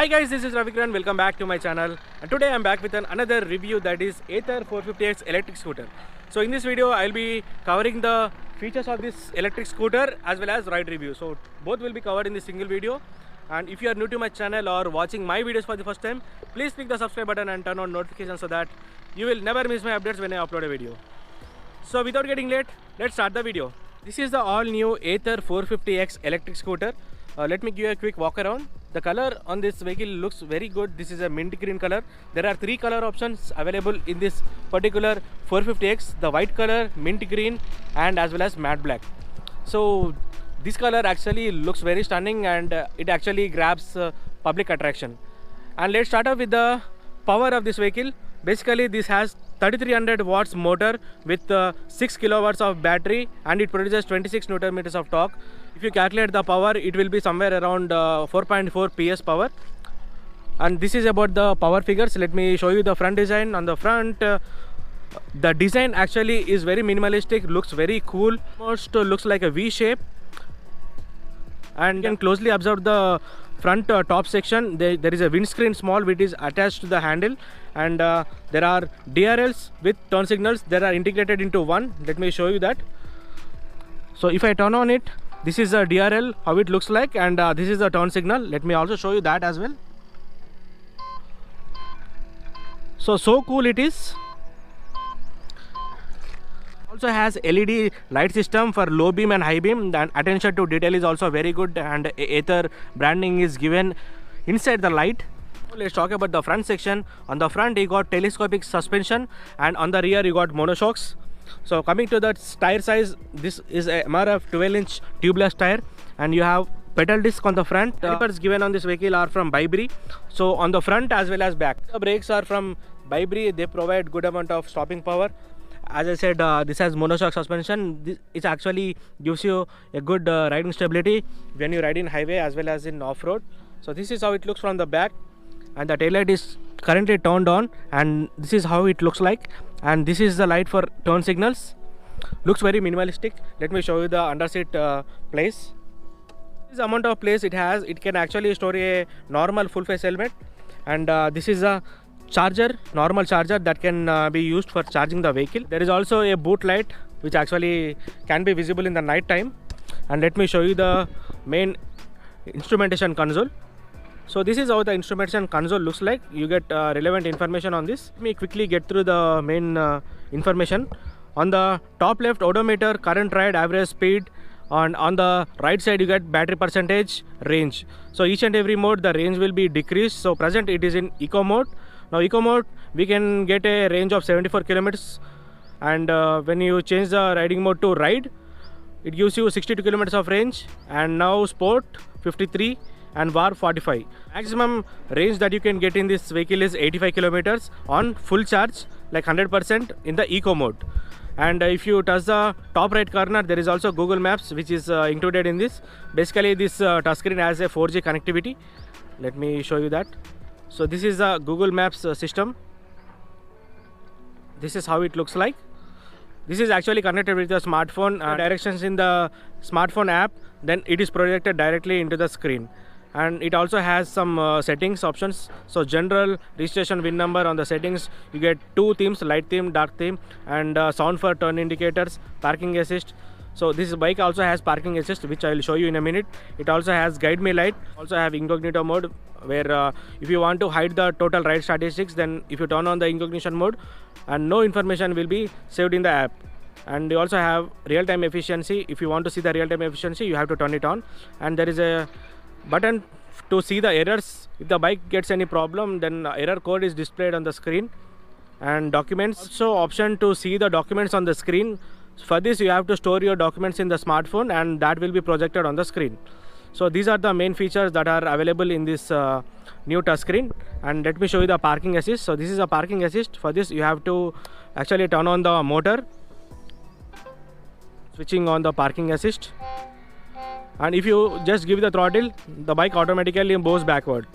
Hi guys, this is Ravikran. Welcome back to my channel. And today I'm back with another review, that is Ather 450X electric scooter. So in this video I'll be covering the features of this electric scooter as well as ride review. So both will be covered in this single video. And if you are new to my channel or watching my videos for the first time, please click the subscribe button and turn on notifications so that you will never miss my updates when I upload a video. So without getting late, let's start the video. This is the all new Ather 450X electric scooter. Let me give you a quick walk around. The color on this vehicle looks very good. This is a mint green color. There are three color options available in this particular 450X: the white color, mint green, and as well as matte black. So this color actually looks very stunning, and it actually grabs public attraction. And let's start off with the power of this vehicle. Basically this has 3300 watts motor with 6 kilowatts of battery, and it produces 26 Newton meters of torque. If you calculate the power, it will be somewhere around 4.4 PS power. And this is about the power figures. Let me show you the front design. On the front, the design actually is very minimalistic, looks very cool, almost looks like a V shape. And you can closely observe the front top section. There is a windscreen small which is attached to the handle, and there are DRLs with turn signals that are integrated into one. Let me show you that. So if I turn on it, this is a DRL, how it looks like, and this is the turn signal. Let me also show you that as well. So cool it is. Also has LED light system for low beam and high beam. The attention to detail is also very good, and Ather branding is given inside the light. Let's talk about the front section. On the front you got telescopic suspension, and on the rear you got monoshocks. So coming to the tire size, this is a MRF 12-inch tubeless tire, and you have pedal disc on the front. Calipers given on this vehicle are from Bybri, so on the front as well as back. The brakes are from Bybri. They provide good amount of stopping power. As I said, this has monoshock suspension. It actually gives you a good riding stability when you ride in highway as well as in off-road. So this is how it looks from the back, and the taillight is currently turned on, and this is how it looks like. And this is the light for turn signals. Looks very minimalistic. Let me show you the underseat place. This amount of place it has, it can actually store a normal full face helmet, and this is a charger, normal charger that can be used for charging the vehicle. There is also a boot light which actually can be visible in the night time. And let me show you the main instrumentation console. So this is how the instrumentation console looks like. You get relevant information on this. Let me quickly get through the main information. On the top left, odometer, current ride, average speed. And on the right side you get battery percentage, range. So each and every mode the range will be decreased. So present it is in eco mode. Now eco mode we can get a range of 74 kilometers, and when you change the riding mode to ride, it gives you 62 kilometers of range. And now sport 53 and VAR 45. Maximum range that you can get in this vehicle is 85 kilometers on full charge, like 100% in the eco mode. And if you touch the top right corner, there is also Google Maps which is included in this. Basically this touchscreen has a 4G connectivity. Let me show you that. So this is the Google Maps system. This is how it looks like. This is actually connected with the smartphone. Directions in the smartphone app, then it is projected directly into the screen. And it also has some settings options. So general, registration, VIN number. On the settings you get two themes, light theme, dark theme, and sound for turn indicators, parking assist. So this bike also has parking assist, which I will show you in a minute. It also has guide me light. Also have incognito mode, where if you want to hide the total ride statistics, then if you turn on the incognito mode, and no information will be saved in the app. And you also have real-time efficiency. If you want to see the real-time efficiency, you have to turn it on. And there is a button to see the errors. If the bike gets any problem, then error code is displayed on the screen. And documents, also option to see the documents on the screen. For this you have to store your documents in the smartphone, and that will be projected on the screen. So these are the main features that are available in this new touchscreen. And let me show you the parking assist. So this is a parking assist. For this you have to actually turn on the motor, switching on the parking assist. And if you just give the throttle, the bike automatically moves backward.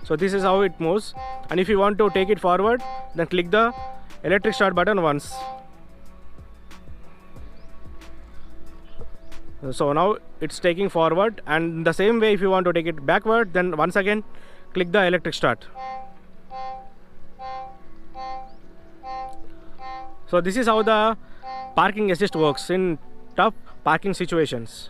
So this is how it moves. And if you want to take it forward, then click the electric start button once. So now it's taking forward, and the same way if you want to take it backward, then once again click the electric start. So this is how the parking assist works in tough parking situations.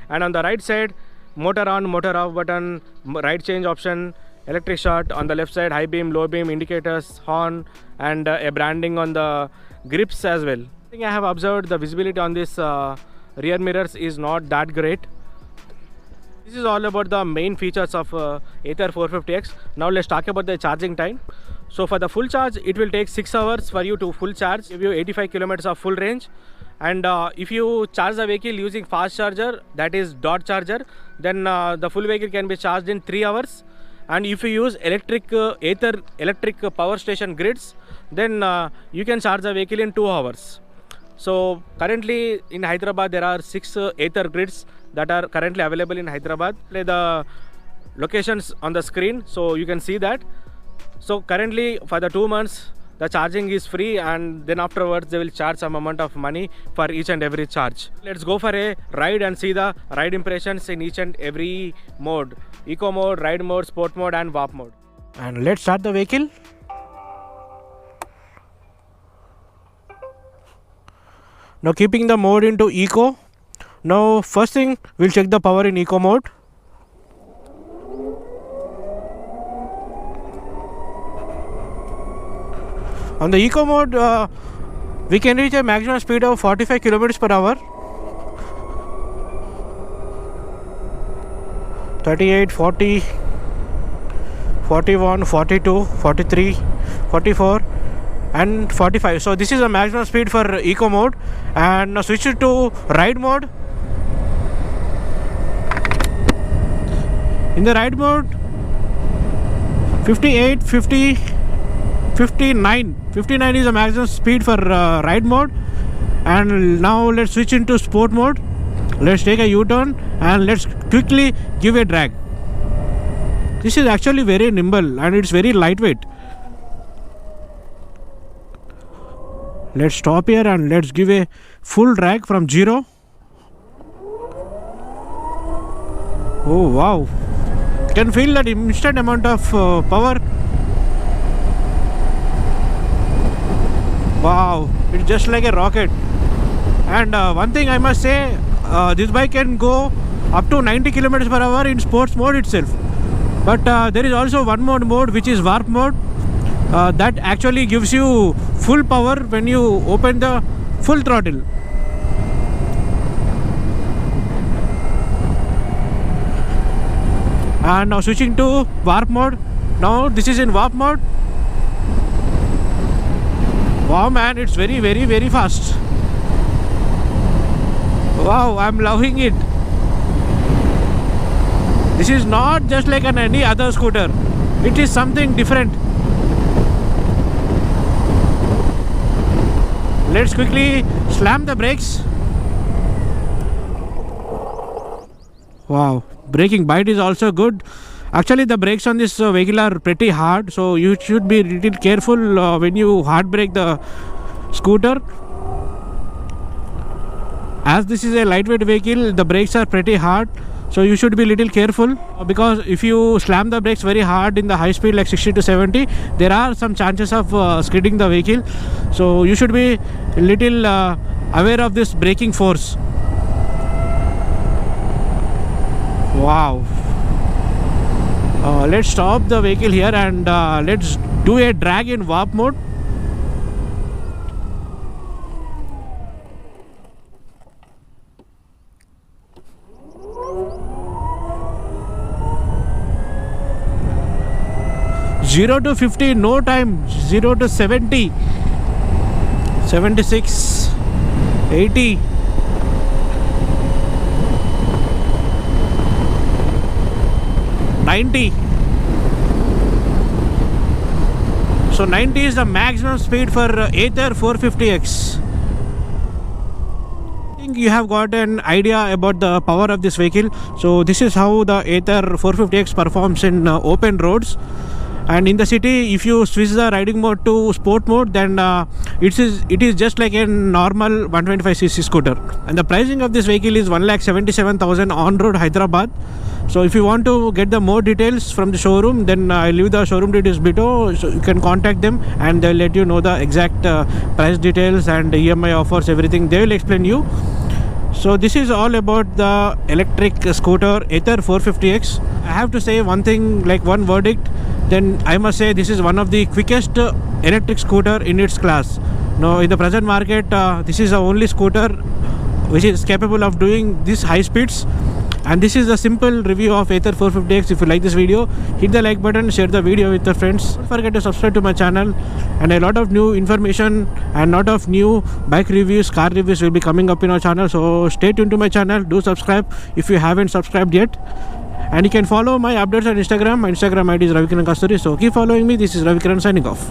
And on the right side, motor on, motor off button, right change option, electric start. On the left side, high beam, low beam, indicators, horn, and a branding on the grips as well. I think I have observed the visibility on this rear mirrors is not that great. This is all about the main features of Ather 450X. Now let's talk about the charging time. So for the full charge, it will take 6 hours for you to full charge, give you 85 kilometers of full range. And if you charge the vehicle using fast charger, that is dot charger, then the full vehicle can be charged in 3 hours. And if you use electric Ather electric power station grids, then you can charge the vehicle in 2 hours. So currently in Hyderabad there are 6 Ather grids that are currently available in Hyderabad. Play the locations on the screen so you can see that. So currently for the 2 months the charging is free, and then afterwards they will charge some amount of money for each and every charge. Let's go for a ride and see the ride impressions in each and every mode: eco mode, ride mode, sport mode and warp mode. And let's start the vehicle. Now keeping the mode into eco. Now first thing, we'll check the power in eco mode. On the eco mode, we can reach a maximum speed of 45 kilometers per hour. 38, 40, 41, 42, 43, 44 and 45. So this is the maximum speed for eco mode. And now switch it to ride mode. In the ride mode, 58, 50, 59 is the maximum speed for ride mode. And now let's switch into sport mode. Let's take a U-turn and let's quickly give a drag. This is actually very nimble and it's very lightweight. Let's stop here and let's give a full drag from 0. Oh wow, you can feel that instant amount of power. Wow, it's just like a rocket. And one thing I must say, this bike can go up to 90 kilometers per hour in sports mode itself. But there is also one more mode which is warp mode. That actually gives you full power when you open the full throttle. And now switching to warp mode. Now this is in warp mode. Wow man, it's very fast. Wow, I'm loving it. This is not just like any other scooter. It is something different. Let's quickly slam the brakes. Wow, braking bite is also good. Actually the brakes on this vehicle are pretty hard, so you should be little careful when you hard brake the scooter. As this is a lightweight vehicle, the brakes are pretty hard, so you should be little careful, because if you slam the brakes very hard in the high speed like 60 to 70, there are some chances of skidding the vehicle. So you should be little aware of this braking force. Wow. Let's stop the vehicle here and let's do a drag in warp mode. Zero to 50, no time. 0 to 70, 76, 80. So 90 is the maximum speed for Ather 450X. I think you have got an idea about the power of this vehicle. So this is how the Ather 450X performs in open roads. And in the city, if you switch the riding mode to sport mode, then it is just like a normal 125cc scooter. And the pricing of this vehicle is 1,77,000 on road Hyderabad. So if you want to get the more details from the showroom, then I leave the showroom details below, so you can contact them and they'll let you know the exact price details and EMI offers, everything they will explain you. So this is all about the electric scooter Ather 450X. I have to say one thing, like one verdict, then I must say this is one of the quickest electric scooter in its class. Now in the present market, this is the only scooter which is capable of doing these high speeds. And this is a simple review of Ather 450X. If you like this video, hit the like button, share the video with your friends. Don't forget to subscribe to my channel, and a lot of new information and lot of new bike reviews, car reviews will be coming up in our channel. So stay tuned to my channel. Do subscribe if you haven't subscribed yet. And you can follow my updates on Instagram. My Instagram ID is Ravikiran Kasturi. So keep following me. This is Ravikiran signing off.